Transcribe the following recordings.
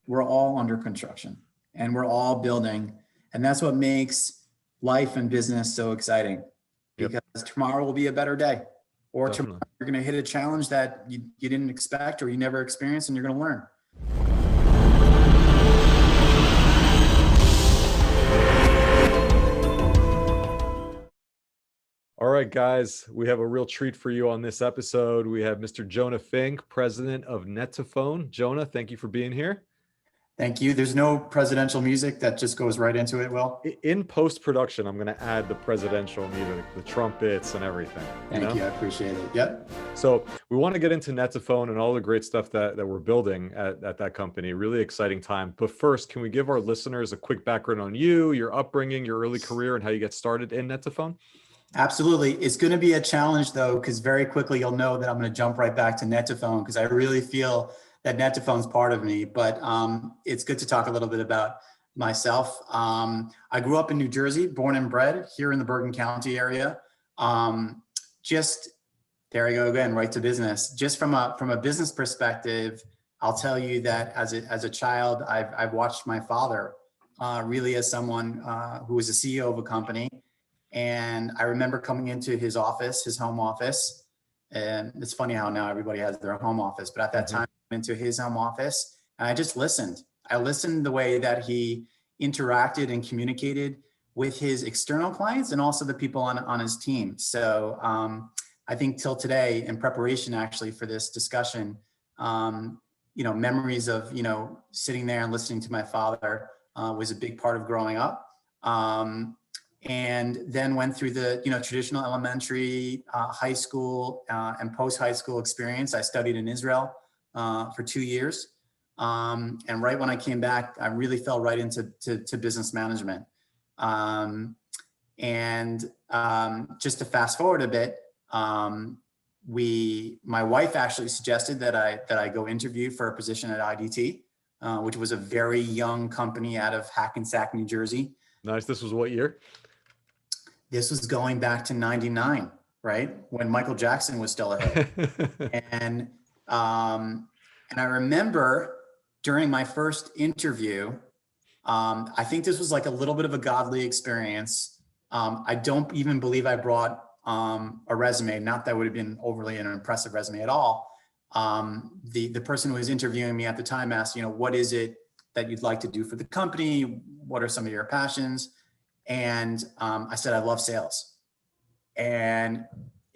we're all under construction and we're all building. And that's what makes life and business so exciting, because tomorrow will be a better day, or tomorrow you're going to hit a challenge that you didn't expect or you never experienced, and you're going to learn. All right, guys, we have a real treat for you on this episode. We have Mr. Jonah Fink, president of net2phone. Jonah, thank you for being here. Thank you. There's no presidential music that just goes right into it, Will? In post-production, I'm going to add the presidential music, the trumpets and everything. Thank you. I appreciate it. Yep. So we want to get into net2phone and all the great stuff that we're building at that company. Really exciting time. But first, can we give our listeners a quick background on you, your upbringing, your early career, and how you get started in net2phone? Absolutely. It's going to be a challenge, though, because very quickly you'll know that I'm going to jump right back to net2phone, because I really feel that net2phone is part of me. But it's good to talk a little bit about myself. I grew up in New Jersey, born and bred here in the Bergen County area. Just there I go again, right to business. Just from a business perspective, I'll tell you that as a child, I've watched my father really as someone who was a CEO of a company. And I remember coming into his office, his home office, and it's funny how now everybody has their home office, but at that time, I went into his home office and I just listened. I listened the way that he interacted and communicated with his external clients and also the people on his team. So I think till today, in preparation actually for this discussion, memories of, sitting there and listening to my father was a big part of growing up. And then went through the traditional elementary, high school, and post-high school experience. I studied in Israel for 2 years. And right when I came back, I really fell right into business management. Just to fast forward a bit, my wife actually suggested that I go interview for a position at IDT, which was a very young company out of Hackensack, New Jersey. Nice. This was what year? This was going back to 99, right? When Michael Jackson was still a hit. And I remember during my first interview, I think this was like a little bit of a godly experience. I don't even believe I brought a resume. Not that would have been overly an impressive resume at all. The person who was interviewing me at the time asked, what is it that you'd like to do for the company? What are some of your passions? And I said, I love sales. And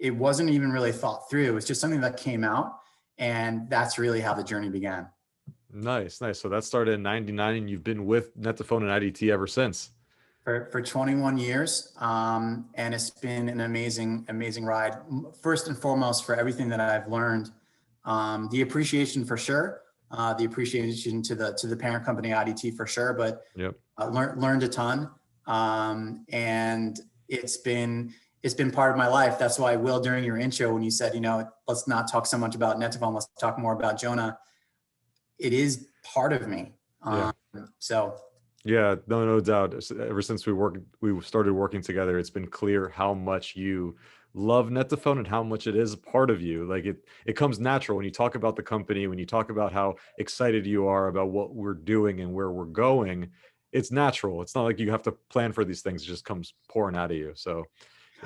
it wasn't even really thought through. It was just something that came out. And that's really how the journey began. Nice. So that started in 99 and you've been with net2phone and IDT ever since. For 21 years. And it's been an amazing ride. First and foremost, for everything that I've learned, the appreciation for sure. The appreciation to the parent company IDT for sure, but learned a ton. And it's been part of my life. That's why, Will, during your intro, when you said, let's not talk so much about net2phone, let's talk more about Jonah. It is part of me. Yeah, no doubt. Ever since we started working together, it's been clear how much you love net2phone and how much it is a part of you. Like it comes natural when you talk about the company, when you talk about how excited you are about what we're doing and where we're going. It's natural. It's not like you have to plan for these things. It just comes pouring out of you. So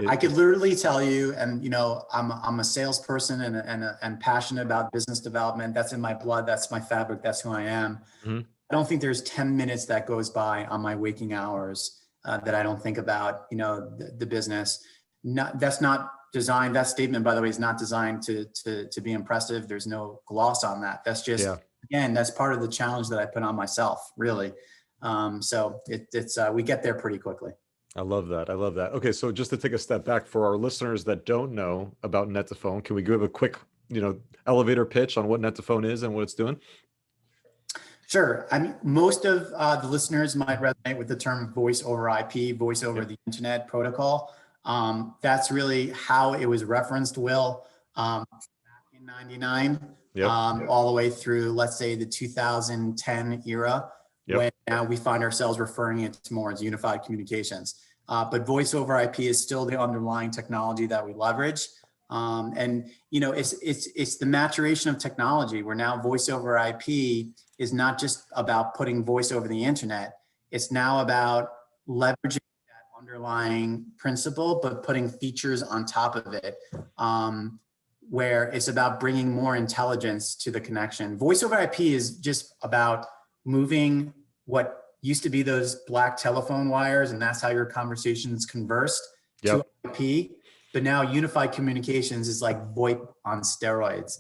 I could literally tell you, and I'm a salesperson and passionate about business development. That's in my blood. That's my fabric. That's who I am. Mm-hmm. I don't think there's 10 minutes that goes by on my waking hours that I don't think about, the business. That's not designed. That statement, by the way, is not designed to be impressive. There's no gloss on that. That's just, again, that's part of the challenge that I put on myself, really. So we get there pretty quickly. I love that. Okay. So just to take a step back for our listeners that don't know about net2phone, can we give a quick, elevator pitch on what net2phone is and what it's doing? Sure. I mean, most of the listeners might resonate with the term voice over IP, voice over the internet protocol. That's really how it was referenced, Will, back in 99, all the way through, let's say, the 2010 era. When now we find ourselves referring it to more as unified communications. But voice over IP is still the underlying technology that we leverage. And it's the maturation of technology, where now voice over IP is not just about putting voice over the internet. It's now about leveraging that underlying principle, but putting features on top of it, where it's about bringing more intelligence to the connection. Voice over IP is just about moving what used to be those black telephone wires, and that's how your conversations conversed, to IP. But now unified communications is like VoIP on steroids.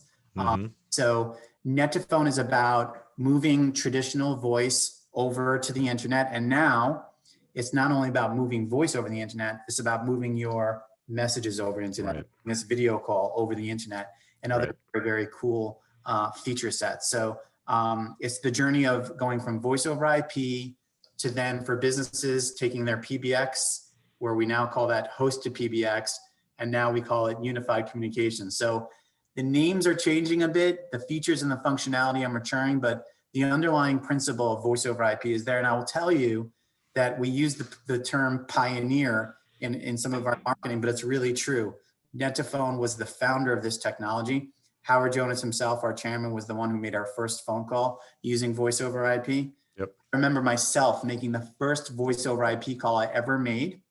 So net2phone is about moving traditional voice over to the internet. And now it's not only about moving voice over the internet, it's about moving your messages over the internet, this video call over the internet, and other very, very cool feature sets. So it's the journey of going from voice over IP to then, for businesses, taking their PBX, where we now call that hosted PBX, and now we call it unified communications. So the names are changing a bit, the features and the functionality are maturing, but the underlying principle of voice over IP is there. And I will tell you that we use the term pioneer in some of our marketing, but it's really true. net2phone was the founder of this technology. Howard Jonahs himself, our chairman, was the one who made our first phone call using voice over IP. I remember myself making the first voice over IP call I ever made.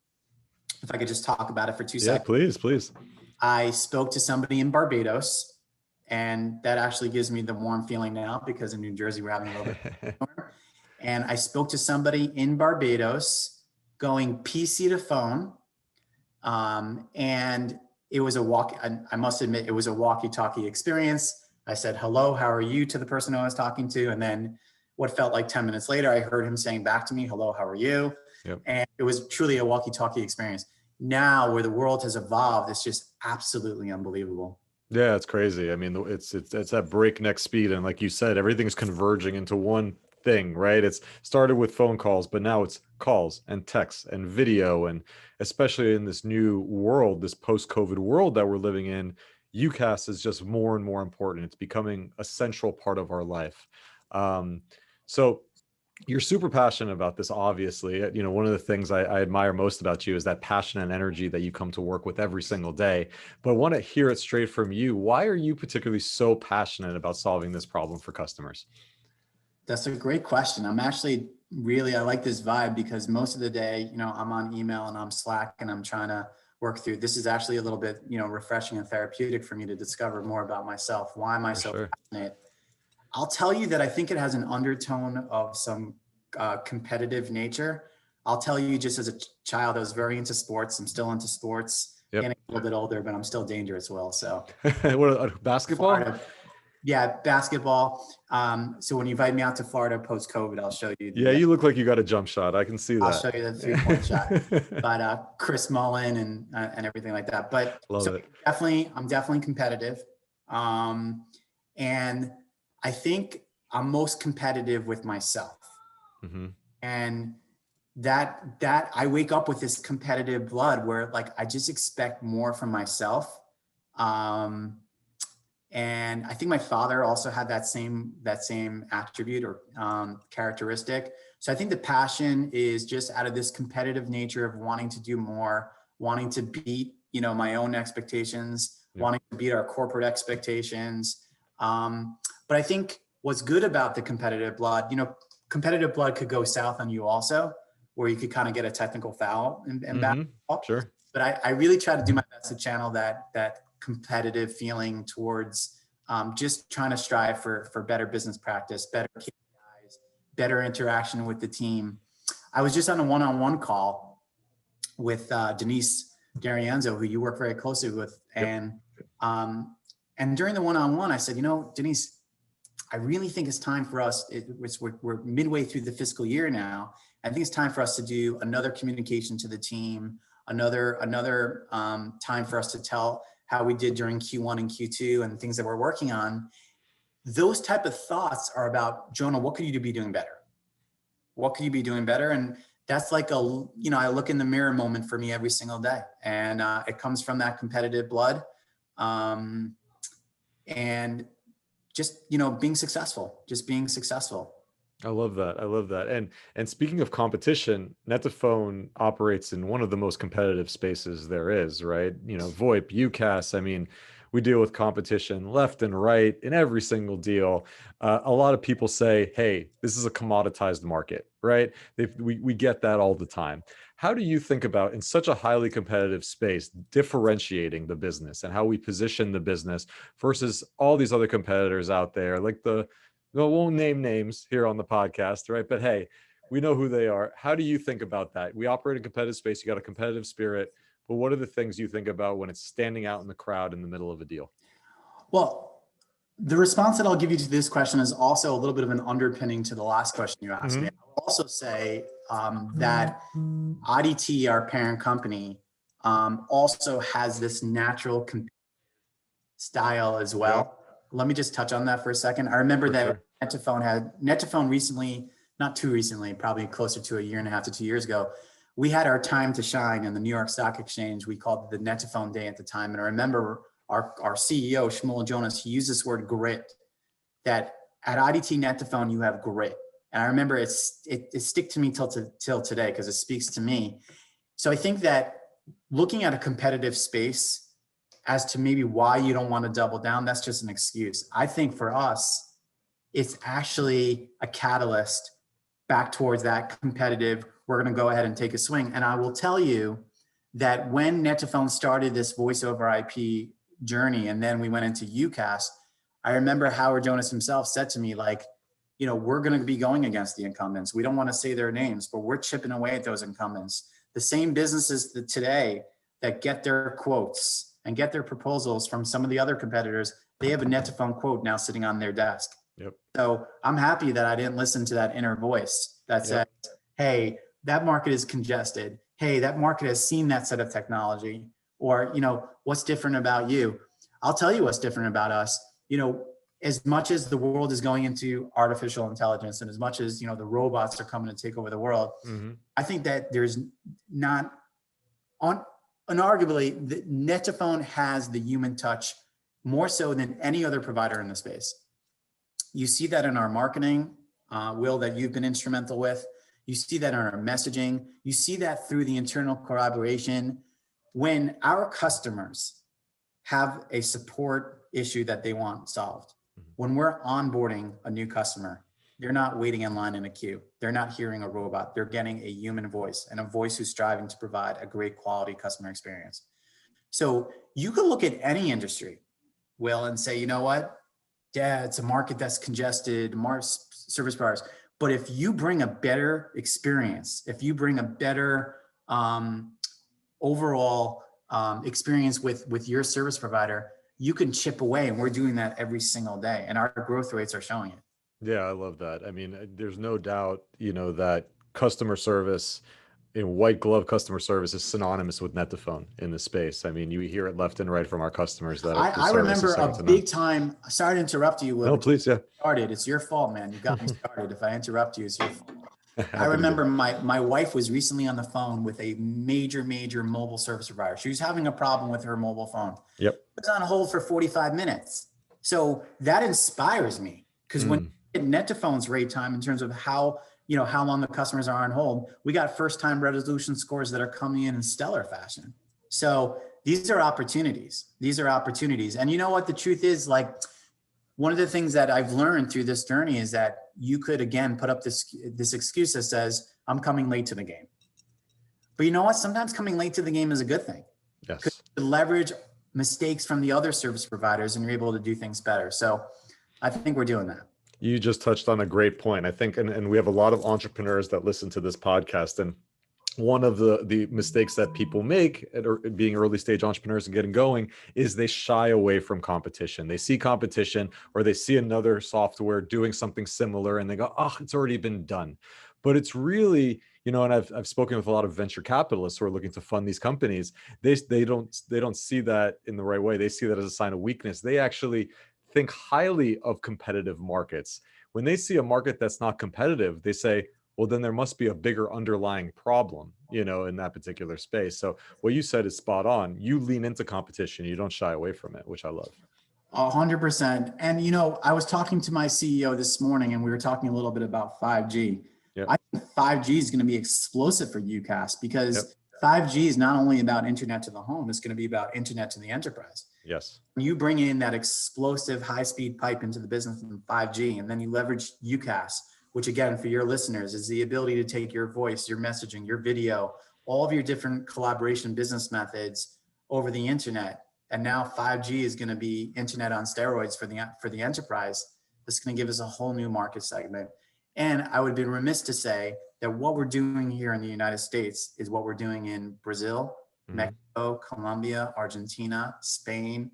If I could just talk about it for 2 seconds. Yeah, please. I spoke to somebody in Barbados, and that actually gives me the warm feeling now, because in New Jersey we're having a little bit warm. And I spoke to somebody in Barbados going PC to phone, and it was I must admit, it was a walkie-talkie experience. I said, "Hello, how are you?" to the person I was talking to, and then what felt like 10 minutes later, I heard him saying back to me, "Hello, how are you?" And it was truly a walkie-talkie experience. Now, where the world has evolved, it's just absolutely unbelievable. Yeah, it's crazy. I mean, it's at breakneck speed, and like you said, everything's converging into one thing, right? It's started with phone calls, but now it's calls and texts and video, and especially in this new world, this post-COVID world that we're living in, UCaaS is just more and more important. It's becoming a central part of our life. So you're super passionate about this, obviously. One of the things I admire most about you is that passion and energy that you come to work with every single day. But I want to hear it straight from you. Why are you particularly so passionate about solving this problem for customers? That's a great question. I'm actually I like this vibe, because most of the day, I'm on email and I'm Slack and I'm trying to work through. This is actually a little bit, refreshing and therapeutic for me to discover more about myself. Why am I so passionate? I'll tell you that I think it has an undertone of some competitive nature. I'll tell you, just as a child, I was very into sports. I'm still into sports. Getting a little bit older, but I'm still dangerous, Will. So what, basketball? Florida. Yeah, basketball. So when you invite me out to Florida post-COVID, I'll show you. Yeah, you look like you got a jump shot. I can see that. I'll show you the 3-point shot. But Chris Mullen and everything like that. But I'm definitely competitive. And I think I'm most competitive with myself. And that I wake up with this competitive blood, where like I just expect more from myself. And I think my father also had that same attribute or characteristic. So I think the passion is just out of this competitive nature of wanting to do more, wanting to beat, my own expectations, wanting to beat our corporate expectations. But I think what's good about the competitive blood, competitive blood could go south on you also, where you could kind of get a technical foul in basketball. Sure. But I really try to do my best to channel that competitive feeling towards just trying to strive for better business practice, better KPIs, better interaction with the team. I was just on a one-on-one call with Denise D'Arienzo, who you work very closely with. And during the one-on-one, I said, Denise, I really think it's time for us, we're midway through the fiscal year now. I think it's time for us to do another communication to the team, another time for us to tell how we did during Q1 and Q2 and things that we're working on. Those type of thoughts are about, Jonah, what could you be doing better? What could you be doing better? And that's like I look in the mirror moment for me every single day. And it comes from that competitive blood. And just, being successful. I love that. I love that. And speaking of competition, net2phone operates in one of the most competitive spaces there is, right? You know, VoIP, UCAS. I mean, we deal with competition left and right in every single deal. A lot of people say, "Hey, this is a commoditized market," right? We get that all the time. How do you think about in such a highly competitive space differentiating the business and how we position the business versus all these other competitors out there, like the well, won't name names here on the podcast, right? But hey, we know who they are. How do you think about that? We operate in competitive space. You got a competitive spirit, but what are the things you think about when it's standing out in the crowd in the middle of a deal? Well, the response that I'll give you to this question is also a little bit of an underpinning to the last question you asked me. Mm-hmm. I'll also say that IDT, our parent company, also has this natural style as Yeah, well. Let me just touch on that for a second. I remember for that sure. net2phone recently, not too recently, probably closer to a year and a half to 2 years ago. We had our time to shine in the New York Stock Exchange. We called it the net2phone day at the time. And I remember our CEO, Jonahs, he used this word grit, that at IDT net2phone, you have grit. And I remember it stick to me till today because it speaks to me. So I think that looking at a competitive space as to maybe why you don't want to double down, that's just an excuse. I think for us, it's actually a catalyst back towards that competitive, we're going to go ahead and take a swing. And I will tell you that when net2phone started this voice over IP journey, and then we went into UCAS, I remember Howard Jonas himself said to me, like, we're going to be going against the incumbents. We don't want to say their names, but we're chipping away at those incumbents. The same businesses that today that get their quotes and get their proposals from some of the other competitors, they have a net2phone quote now sitting on their desk. Yep. So I'm happy that I didn't listen to that inner voice that said, hey, that market is congested. Hey, that market has seen that set of technology. Or, what's different about you? I'll tell you what's different about us. As much as the world is going into artificial intelligence and as much as, the robots are coming to take over the world, Mm-hmm. I think that there's not unarguably, the net2phone has the human touch more so than any other provider in the space. You see that in our marketing, Will, that you've been instrumental with. You see that in our messaging. You see that through the internal collaboration. When our customers have a support issue that they want solved, when we're onboarding a new customer, they're not waiting in line in a queue. They're not hearing a robot. They're getting a human voice and a voice who's striving to provide a great quality customer experience. So you could look at any industry, Will, and say, you know what? Yeah, it's a market that's congested, service providers. But if you bring a better experience, if you bring a better overall experience with your service provider, you can chip away. And we're doing that every single day. And our growth rates are showing it. Yeah, I love that. I mean, there's no doubt, that customer service, white glove customer service is synonymous with net2phone in the space. I mean, you hear it left and right from our customers that the I service remember is second a to none. big time. Sorry to interrupt you, Will. No, But you please, yeah. started. It's your fault, man. You got me started. If I interrupt you, it's your fault. I Happy to do remember it. my wife was recently on the phone with a major mobile service provider. She was having a problem with her mobile phone. Yep. It was on hold for 45 minutes. So that inspires me because when you get net2phone's rate time in terms of how long the customers are on hold, we got first time resolution scores that are coming in stellar fashion. So these are opportunities. And you know what the truth is, like, one of the things that I've learned through this journey is that you could, again, put up this excuse that says, I'm coming late to the game. But you know what? Sometimes coming late to the game is a good thing. Yes. You leverage mistakes from the other service providers and you're able to do things better. So I think we're doing that. You just touched on a great point. I think, and we have a lot of entrepreneurs that listen to this podcast, and one of the mistakes that people make at being early stage entrepreneurs and getting going is they shy away from competition. They see competition or they see another software doing something similar and they go, oh, it's already been done. But it's really, and I've spoken with a lot of venture capitalists who are looking to fund these companies. They don't see that in the right way. They see that as a sign of weakness. They actually think highly of competitive markets. When they see a market that's not competitive, they say, well, then there must be a bigger underlying problem, in that particular space. So what you said is spot on. You lean into competition. You don't shy away from it, which I love. 100%. And, you know, I was talking to my CEO this morning and we were talking a little bit about 5G. Yep. I think 5G is going to be explosive for UCaaS Yep. because 5G is not only about internet to the home, it's going to be about internet to the enterprise. Yes. When you bring in that explosive high-speed pipe into the business in 5G, and then you leverage UCaaS, which again, for your listeners, is the ability to take your voice, your messaging, your video, all of your different collaboration business methods over the internet. And now 5G is going to be internet on steroids for the enterprise. This is going to give us a whole new market segment. And I would be remiss to say that what we're doing here in the United States is what we're doing in Brazil, Mexico, Colombia, Argentina, Spain,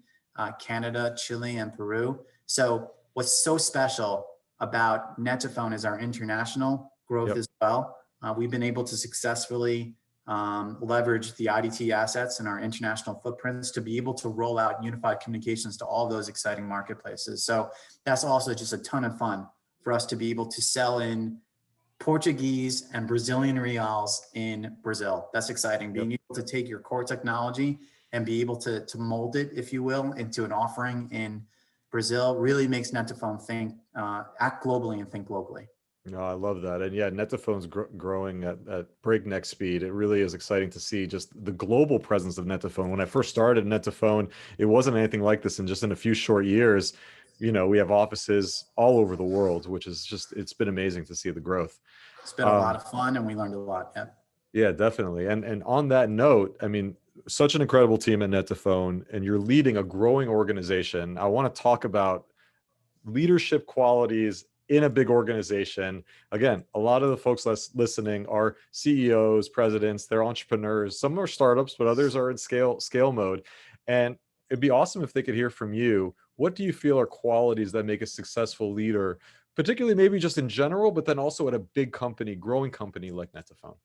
Canada, Chile, and Peru. So what's so special about net2phone is our international growth as well. We've been able to successfully leverage the IDT assets and our international footprints to be able to roll out unified communications to all those exciting marketplaces. So that's also just a ton of fun for us to be able to sell in Portuguese and Brazilian reals in Brazil. That's exciting. Being able to take your core technology and be able to mold it, if you will, into an offering in Brazil really makes net2phone think, act globally and think globally. No, I love that. And yeah, net2phone's growing at breakneck speed. It really is exciting to see just the global presence of net2phone. When I first started net2phone, it wasn't anything like this. And just in a few short years, you know, we have offices all over the world, which is just, it's been amazing to see the growth. It's been a lot of fun and we learned a lot. Yeah. Yeah, definitely. And on that note, I mean, such an incredible team at net2phone, and you're leading a growing organization. I want to talk about leadership qualities in a big organization. Again, a lot of the folks listening are CEOs, presidents, they're entrepreneurs. Some are startups, but others are in scale mode. And it'd be awesome if they could hear from you. What do you feel are qualities that make a successful leader, particularly maybe just in general, but then also at a big company, growing company like net2phone?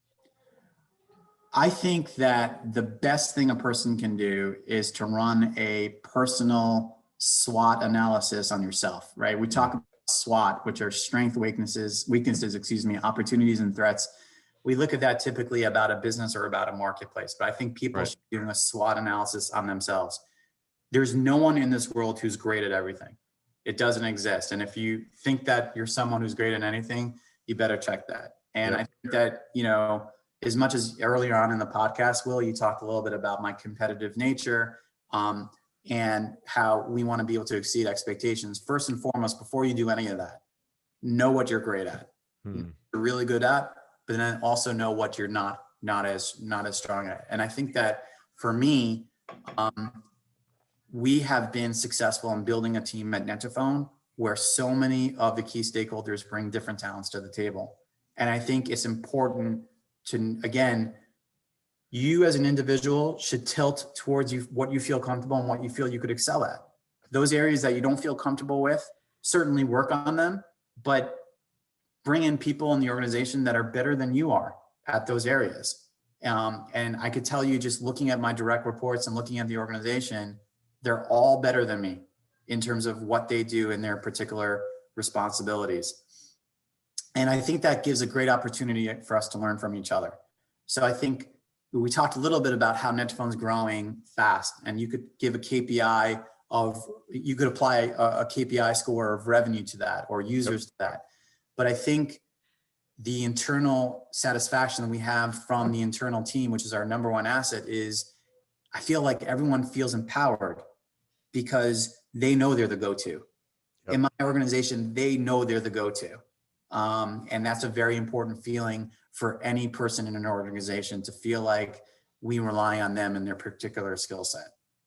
I think that the best thing a person can do is to run a personal SWOT analysis on yourself, right? We talk about SWOT, which are strengths, weaknesses, opportunities and threats. We look at that typically about a business or about a marketplace, but I think people should be doing a SWOT analysis on themselves. There's no one in this world who's great at everything. It doesn't exist. And if you think that you're someone who's great at anything, you better check that. And I think that, you know, as much as earlier on in the podcast, Will, you talked a little bit about my competitive nature and how we want to be able to exceed expectations. First and foremost, before you do any of that, know what you're great at, you're really good at, but then also know what you're not as strong at. And I think that for me, we have been successful in building a team at net2phone where so many of the key stakeholders bring different talents to the table. And I think it's important to, again, you as an individual should tilt towards what you feel comfortable and what you feel you could excel at. Those areas that you don't feel comfortable with, certainly work on them, but bring in people in the organization that are better than you are at those areas. And I could tell you, just looking at my direct reports and looking at the organization, they're all better than me in terms of what they do in their particular responsibilities. And I think that gives a great opportunity for us to learn from each other. So I think we talked a little bit about how net2phone's growing fast, and you could give a KPI you could apply a KPI score of revenue to that or users to that. But I think the internal satisfaction that we have from the internal team, which is our number one asset, is I feel like everyone feels empowered because they know they're the go-to. In my organization, they know they're the go-to. And that's a very important feeling for any person in an organization, to feel like we rely on them and their particular skill set.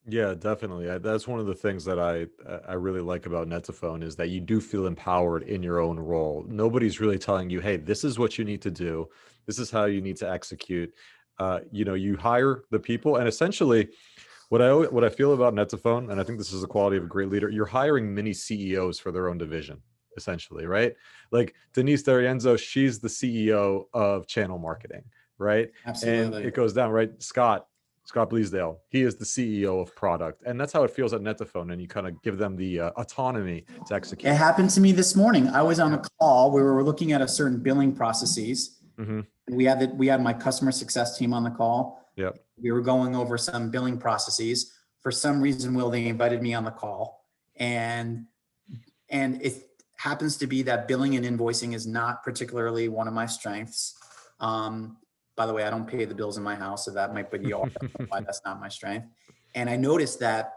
Yeah, definitely. That's one of the things that I really like about net2phone, is that you do feel empowered in your own role. Nobody's really telling you, hey, this is what you need to do. This is how you need to execute. You know, you hire the people, and essentially what I feel about net2phone, and I think this is the quality of a great leader, you're hiring mini CEOs for their own division, essentially, right? Like Denise D'Arienzo, she's the CEO of channel marketing, right? Absolutely. And it goes down, right? Scott Bleasdale, he is the CEO of product. And that's how it feels at net2phone. And you kind of give them the autonomy to execute. It happened to me this morning. I was on a call where we were looking at a certain billing processes. We had my customer success team on the call. Yep. We were going over some billing processes. For some reason, Will, they invited me on the call. And it happens to be that billing and invoicing is not particularly one of my strengths. By the way, I don't pay the bills in my house, so that might be why that's not my strength. And I noticed that,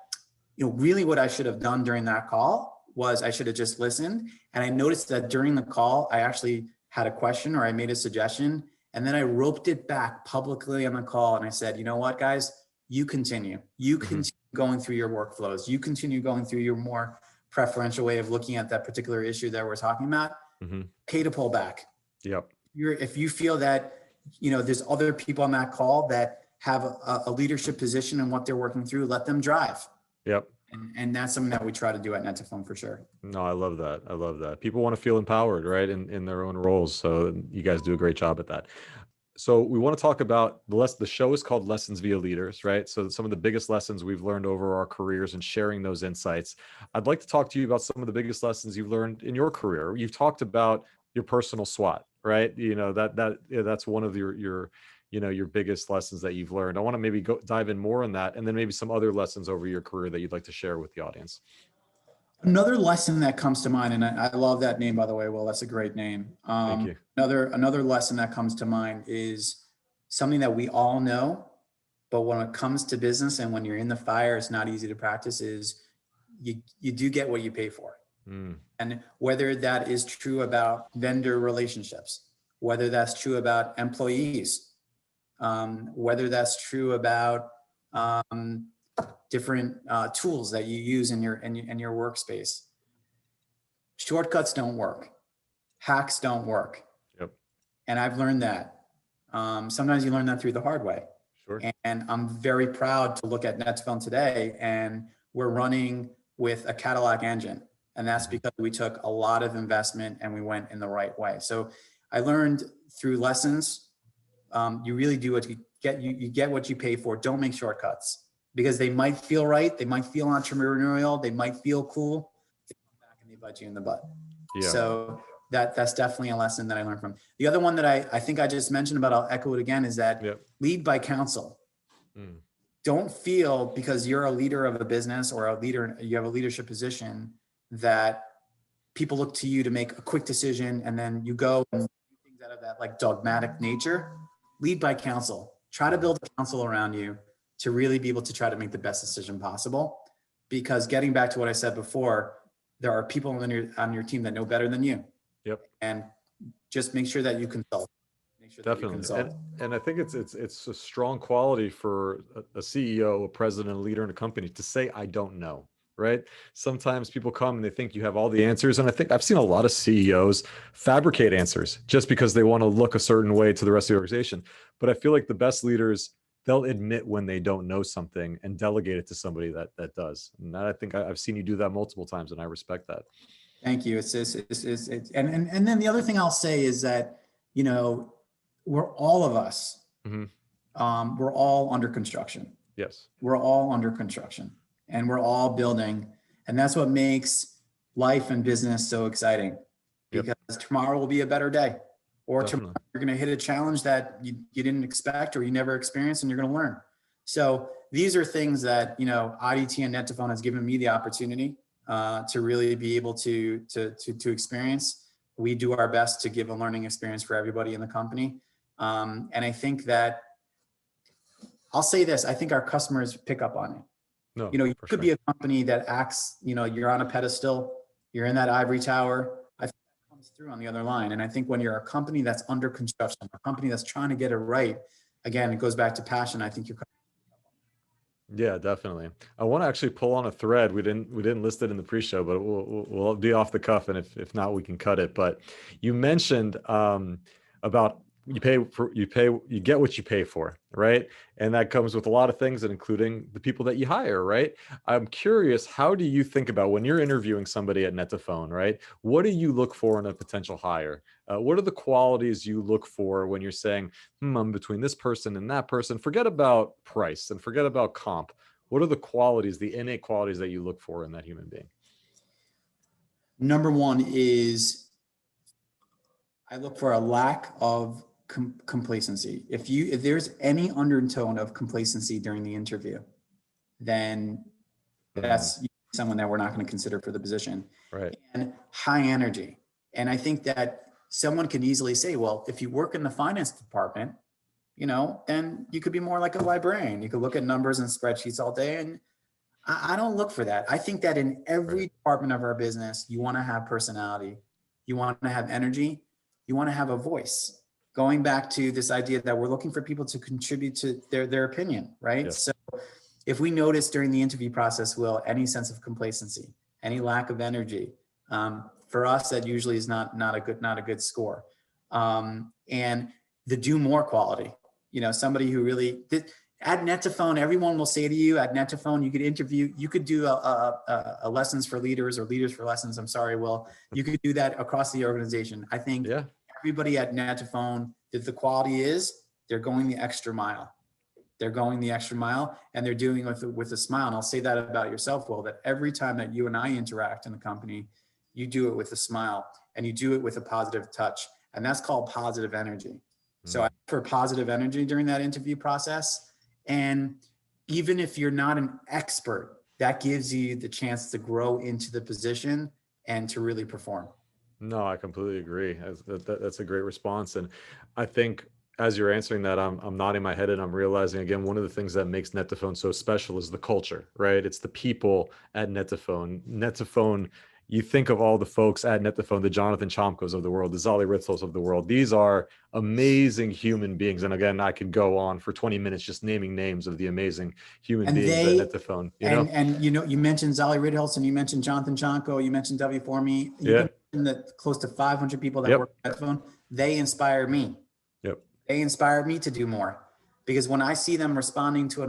really what I should have done during that call was I should have just listened. And I noticed that during the call, I actually had a question or I made a suggestion, and then I roped it back publicly on the call. And I said, you know what, guys, you continue going through your workflows. You continue going through your more preferential way of looking at that particular issue that we're talking about. Okay to pull back. Yep. If you feel that, there's other people on that call that have a leadership position in what they're working through, let them drive. Yep. And that's something that we try to do at net2phone for sure. No, I love that. I love that. People want to feel empowered, right? In their own roles. So you guys do a great job at that. So we want to talk about the show is called Lessons Via Leaders, right? So some of the biggest lessons we've learned over our careers and sharing those insights. I'd like to talk to you about some of the biggest lessons you've learned in your career. You've talked about your personal SWOT, right? That's one of your biggest lessons that you've learned. I want to maybe dive in more on that, and then maybe some other lessons over your career that you'd like to share with the audience. Another lesson that comes to mind, and I love that name, by the way. Well, that's a great name. Thank you. Another lesson that comes to mind is something that we all know, but when it comes to business and when you're in the fire, it's not easy to practice, is you do get what you pay for. And whether that is true about vendor relationships, whether that's true about employees, whether that's true about different tools that you use in your workspace. Shortcuts don't work. Hacks don't work. Yep. And I've learned that. Sometimes you learn that through the hard way. Sure. And I'm very proud to look at net2phone today, and we're running with a Cadillac engine. And that's because we took a lot of investment and we went in the right way. So I learned through lessons, you really do what you get. You get what you pay for. Don't make shortcuts, because they might feel right. They might feel entrepreneurial. They might feel cool. They come back and they bite you in the butt. Yeah. So that's definitely a lesson that I learned from. The other one that I think I just mentioned, but I'll echo it again, is that lead by counsel. Don't feel because you're a leader of a business or you have a leadership position that people look to you to make a quick decision and then you go and do things out of that like dogmatic nature. Lead by counsel. Try to build a counsel around you to really be able to try to make the best decision possible. Because getting back to what I said before, there are people on your team that know better than you. Yep. And just make sure that you consult. Definitely. And I think it's a strong quality for a CEO, a president, a leader in a company to say, I don't know, right? Sometimes people come and they think you have all the answers. And I think I've seen a lot of CEOs fabricate answers just because they want to look a certain way to the rest of the organization. But I feel like the best leaders, they'll admit when they don't know something and delegate it to somebody that does. And I think I've seen you do that multiple times, and I respect that. Thank you. And then the other thing I'll say is that, we're all of us, we're all under construction. Yes. We're all under construction and we're all building. And that's what makes life and business so exciting, because tomorrow will be a better day, or tomorrow you're going to hit a challenge that you didn't expect or you never experienced, and you're going to learn. So these are things that, IDT and net2phone has given me the opportunity to really be able to experience. We do our best to give a learning experience for everybody in the company. And I think that I'll say this, I think our customers pick up on it. No, you could be a company that acts, you're on a pedestal, you're in that ivory tower. I think that comes through on the other line. And I think when you're a company that's under construction, a company that's trying to get it right, again, it goes back to passion. I think you're. Yeah, definitely. I want to actually pull on a thread. We didn't list it in the pre-show, but we'll be off the cuff, and if not, we can cut it. But you mentioned about you get what you pay for, right? And that comes with a lot of things, and including the people that you hire, right? I'm curious, how do you think about when you're interviewing somebody at net2phone, right? What do you look for in a potential hire? What are the qualities you look for when you're saying, I'm between this person and that person? Forget about price and forget about comp. What are the qualities, the innate qualities that you look for in that human being? Number one is I look for a lack of complacency. If there's any undertone of complacency during the interview, then that's someone that we're not going to consider for the position. Right. And high energy. And I think that someone can easily say, well, if you work in the finance department, then you could be more like a librarian. You could look at numbers and spreadsheets all day. And I don't look for that. I think that in every department of our business, you want to have personality, you want to have energy, you want to have a voice. Going back to this idea that we're looking for people to contribute to their opinion, right? Yes. So if we notice during the interview process, Will, any sense of complacency, any lack of energy, for us, that usually is not a good score. And the do more quality, somebody who really did. At net2phone, everyone will say to you at net2phone, you could do a lessons for leaders or leaders for lessons. I'm sorry, Will, you could do that across the organization. I think everybody at net2phone, that the quality is they're going the extra mile. They're going the extra mile and they're doing it with a smile. And I'll say that about yourself, Will, that every time that you and I interact in the company, you do it with a smile and you do it with a positive touch. And that's called positive energy. So I look for positive energy during that interview process. And even if you're not an expert, that gives you the chance to grow into the position and to really perform. No, I completely agree. That's a great response. And I think as you're answering that, I'm nodding my head and I'm realizing again, one of the things that makes net2phone so special is the culture, right? It's the people at net2phone. net2phone, you think of all the folks at net2phone, the Jonathan Chomkos of the world, the Zali Ritzels of the world. These are amazing human beings. And again, I could go on for 20 minutes just naming names of the amazing human beings at net2phone. You mentioned Zali Ritholtz and you mentioned Jonathan Chomko, you mentioned W4Me. You mentioned the close to 500 people that work at net2phone. They inspire me. They inspired me to do more, because when I see them responding to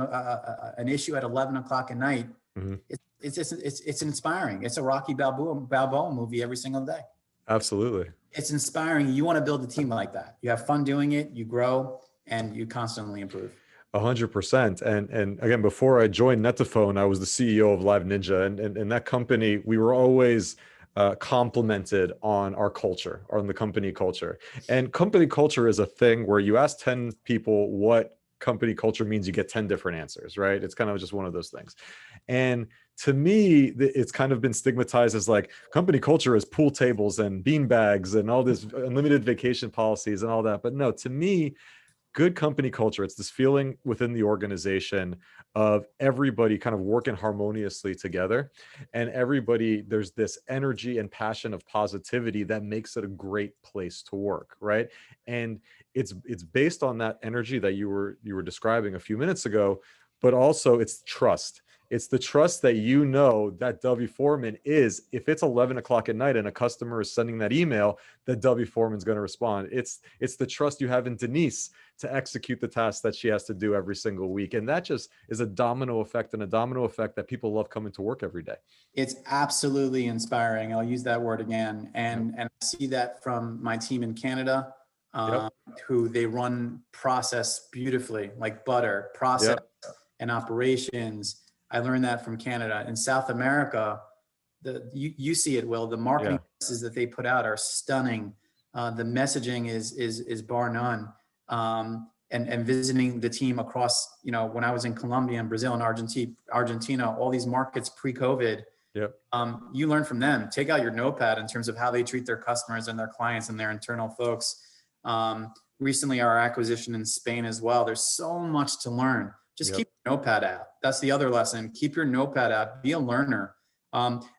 an issue at 11 o'clock at night, it's inspiring. It's a Rocky Balboa movie every single day. Absolutely. It's inspiring. You want to build a team like that. You have fun doing it, you grow, and you constantly improve. 100%. And again, before I joined net2phone, I was the CEO of Live Ninja, and that company, we were always complimented on our culture, on the company culture. And company culture is a thing where you ask 10 people what company culture means, you get 10 different answers, right? It's kind of just one of those things. And to me, it's kind of been stigmatized as like company culture is pool tables and bean bags and all this unlimited vacation policies and all that. But no, to me, good company culture, it's this feeling within the organization of everybody kind of working harmoniously together, and everybody, there's this energy and passion of positivity that makes it a great place to work, right? And it's based on that energy that you were describing a few minutes ago, but also it's trust. It's the trust that that W Foreman is, if it's 11 o'clock at night and a customer is sending that email, that W Foreman's going to respond. It's the trust you have in Denise to execute the tasks that she has to do every single week. And that just is a domino effect, and a domino effect that people love coming to work every day. It's absolutely inspiring. I'll use that word again. And I see that from my team in Canada, who they run process beautifully, like butter, process and operations. I learned that from Canada. In South America, you see it, Will. The marketing pieces that they put out are stunning. The messaging is bar none. And visiting the team across, when I was in Colombia and Brazil and Argentina, all these markets pre-COVID, you learn from them. Take out your notepad in terms of how they treat their customers and their clients and their internal folks. Recently, our acquisition in Spain as well. There's so much to learn. Just keep your notepad out. That's the other lesson. Keep your notepad out. Be a learner,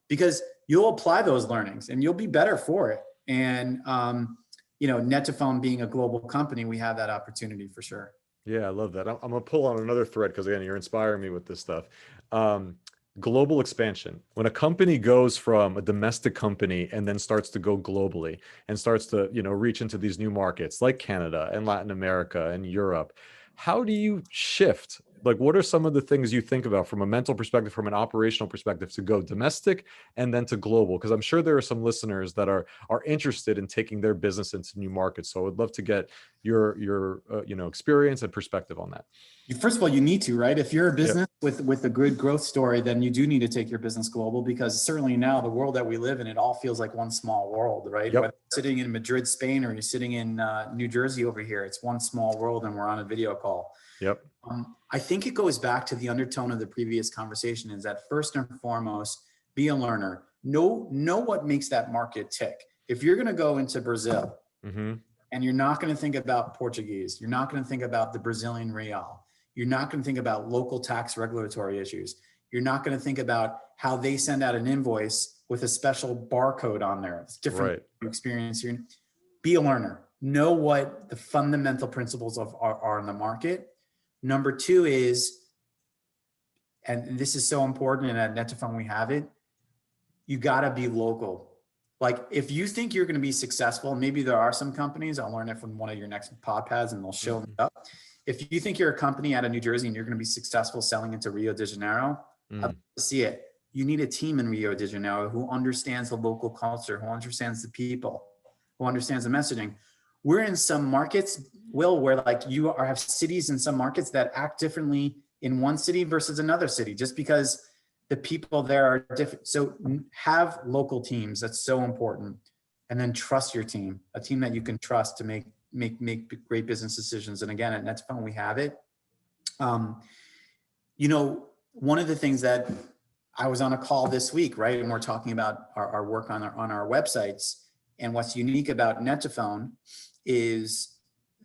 because you'll apply those learnings and you'll be better for it. And net2phone being a global company, we have that opportunity for sure. Yeah, I love that. I'm gonna pull on another thread because again, you're inspiring me with this stuff. Global expansion. When a company goes from a domestic company and then starts to go globally and starts to reach into these new markets like Canada and Latin America and Europe, how do you shift? Like, what are some of the things you think about from a mental perspective, from an operational perspective, to go domestic and then to global? Because I'm sure there are some listeners that are interested in taking their business into new markets. So I would love to get your experience and perspective on that. First of all, you need to, right? If you're a business with a good growth story, then you do need to take your business global, because certainly now the world that we live in, it all feels like one small world, right? Whether you're sitting in Madrid, Spain, or you're sitting in New Jersey over here, it's one small world and we're on a video call. I think it goes back to the undertone of the previous conversation, is that first and foremost, be a learner, know what makes that market tick. If you're going to go into Brazil and you're not going to think about Portuguese, you're not going to think about the Brazilian real, you're not going to think about local tax regulatory issues, you're not going to think about how they send out an invoice with a special barcode on there. It's different experience here. Be a learner. Know what the fundamental principles are in the market. Number two is, and this is so important, and at net2phone we have it, you got to be local. Like if you think you're going to be successful, maybe there are some companies, I'll learn it from one of your next podcasts and they'll show me up. If you think you're a company out of New Jersey and you're going to be successful selling into Rio de Janeiro, I'd love to see it. You need a team in Rio de Janeiro who understands the local culture, who understands the people, who understands the messaging. We're in some markets, Will, where like you have cities in some markets that act differently in one city versus another city, just because the people there are different. So have local teams. That's so important. And then trust your team, a team that you can trust to make great business decisions. And again, at net2phone, we have it. You know, one of the things that I was on a call this week, right? And we're talking about our work on our websites. And what's unique about net2phone is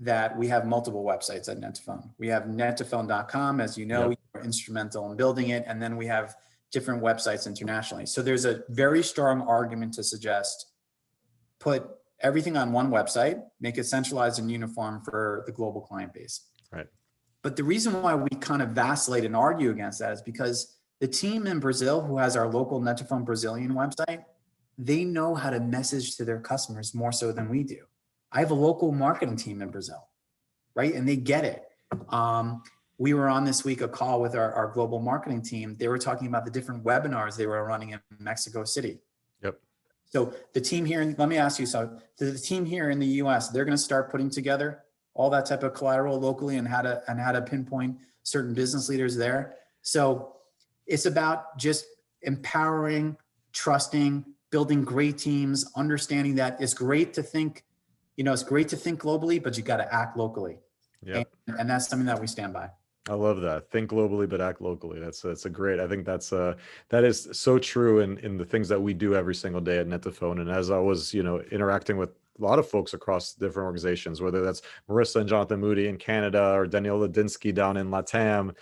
that we have multiple websites at net2phone. We have net2phone.com, as you know, we were instrumental in building it. And then we have different websites internationally. So there's a very strong argument to suggest put everything on one website, make it centralized and uniform for the global client base. Right. But the reason why we kind of vacillate and argue against that is because the team in Brazil who has our local net2phone Brazilian website, they know how to message to their customers more so than we do. I have a local marketing team in Brazil, right? And they get it. We were on this week a call with our global marketing team. They were talking about the different webinars they were running in Mexico City. Yep. So the team here, let me ask you, so the team here in the US, they're going to start putting together all that type of collateral locally and how to pinpoint certain business leaders there. So it's about just empowering, trusting, building great teams, understanding that it's great to think, it's great to think globally, but you got to act locally. Yeah. And that's something that we stand by. I love that. Think globally, but act locally. That's a great, I think that is so true in the things that we do every single day at net2phone. And as I was, interacting with a lot of folks across different organizations, whether that's Marissa and Jonathan Moody in Canada or Daniel Ladinsky down in LATAM,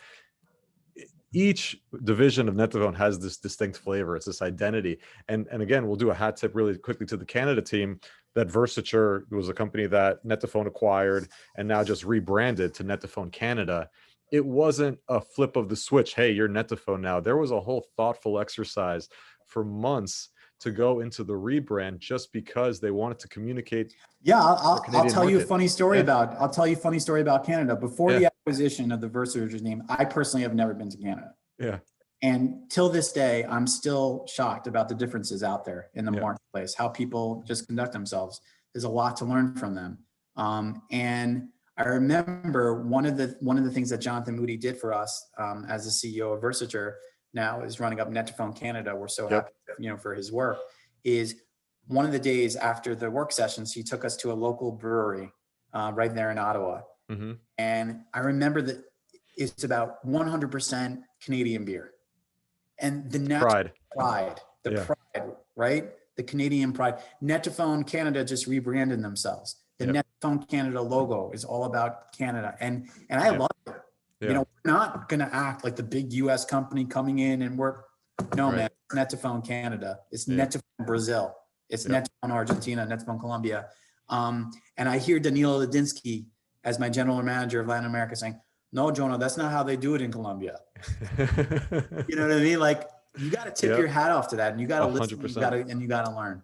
each division of net2phone has this distinct flavor. It's this identity. And again, we'll do a hat tip really quickly to the Canada team. That Versature was a company that net2phone acquired and now just rebranded to net2phone Canada. It wasn't a flip of the switch. Hey, you're net2phone now. There was a whole thoughtful exercise for months to go into the rebrand just because they wanted to communicate. Yeah, I'll tell you a funny story about. I'll tell you a funny story about Canada. Before the acquisition of the Versature name, I personally have never been to Canada. Yeah. And till this day, I'm still shocked about the differences out there in the marketplace, how people just conduct themselves. There's a lot to learn from them. And I remember one of the things that Jonathan Moody did for us as the CEO of Versature, now is running up net2phone Canada. We're so happy, for his work. Is one of the days after the work sessions, he took us to a local brewery right there in Ottawa. Mm-hmm. And I remember that it's about 100% Canadian beer. And the natural pride, right? The Canadian pride. net2phone Canada just rebranded themselves. The net2phone Canada logo is all about Canada. And I love it. Yeah. We're not going to act like the big US company coming in and man, net2phone Canada. It's net2phone Brazil. It's net2phone Argentina, net2phone Colombia. And I hear Danilo Ladinsky as my general manager of Latin America saying, no, Jonah, that's not how they do it in Colombia. You know what I mean? Like you got to tip your hat off to that, and you got to listen, and you got to learn.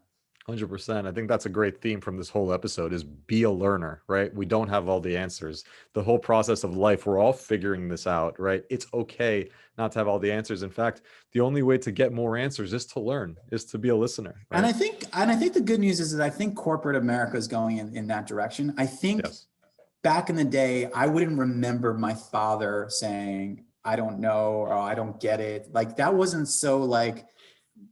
100%. I think that's a great theme from this whole episode is be a learner, right? We don't have all the answers. The whole process of life, we're all figuring this out, right? It's okay not to have all the answers. In fact, the only way to get more answers is to learn, is to be a listener. Right? And I think the good news is that I think corporate America is going in that direction. I think back in the day, I wouldn't remember my father saying, I don't know, or I don't get it. Like that wasn't so like,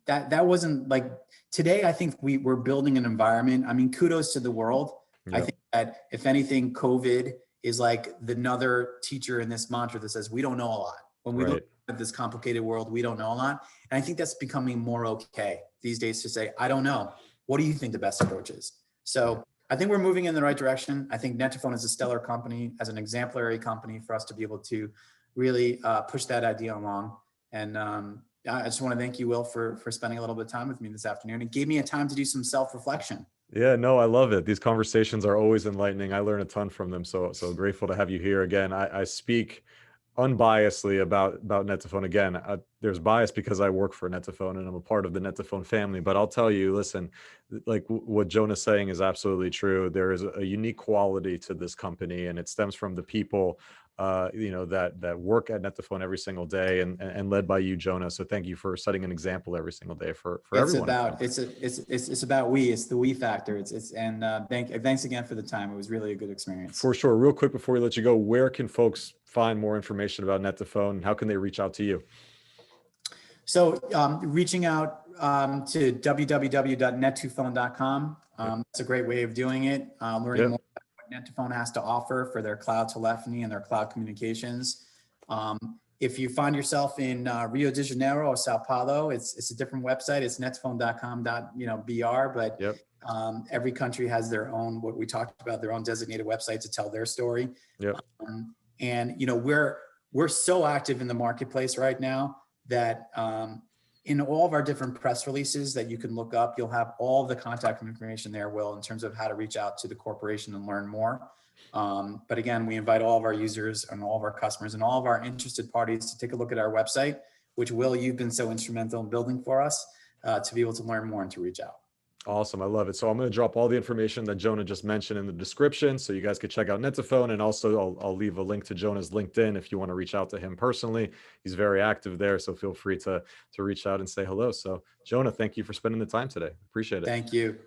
that wasn't like, today, I think we're building an environment. I mean, kudos to the world. Yep. I think that if anything, COVID is like another teacher in this mantra that says, we don't know a lot. When we look of this complicated world. We don't know a lot. And I think that's becoming more okay these days to say, I don't know. What do you think the best approach is? So I think we're moving in the right direction. I think net2phone is a stellar company, as an exemplary company for us to be able to really push that idea along. And I just want to thank you, Will, for spending a little bit of time with me this afternoon. It gave me a time to do some self-reflection. Yeah, no, I love it. These conversations are always enlightening. I learn a ton from them. So grateful to have you here again. I speak unbiasedly about net2phone. Again, there's bias because I work for net2phone and I'm a part of the net2phone family. But I'll tell you, listen, like what Jonah's saying is absolutely true. There is a unique quality to this company, and it stems from the people, that work at net2phone every single day, and led by you, Jonah. So thank you for setting an example every single day for everyone. It's about we. It's the we factor. Thanks again for the time. It was really a good experience. For sure. Real quick before we let you go, where can folks find more information about net2phone? How can they reach out to you? So reaching out to www.net2phone.com. That's a great way of doing it. Learning more about what net2phone has to offer for their cloud telephony and their cloud communications. If you find yourself in Rio de Janeiro or Sao Paulo, it's a different website. It's net2phone.com.br, but every country has their own, what we talked about, their own designated website to tell their story. And we're so active in the marketplace right now that in all of our different press releases that you can look up, you'll have all the contact information there, Will, in terms of how to reach out to the corporation and learn more. But again, we invite all of our users and all of our customers and all of our interested parties to take a look at our website, which, Will, you've been so instrumental in building for us, to be able to learn more and to reach out. Awesome. I love it. So I'm going to drop all the information that Jonah just mentioned in the description, so you guys can check out net2phone. And also I'll leave a link to Jonah's LinkedIn if you want to reach out to him personally. He's very active there, so feel free to reach out and say hello. So Jonah, thank you for spending the time today. Appreciate it. Thank you.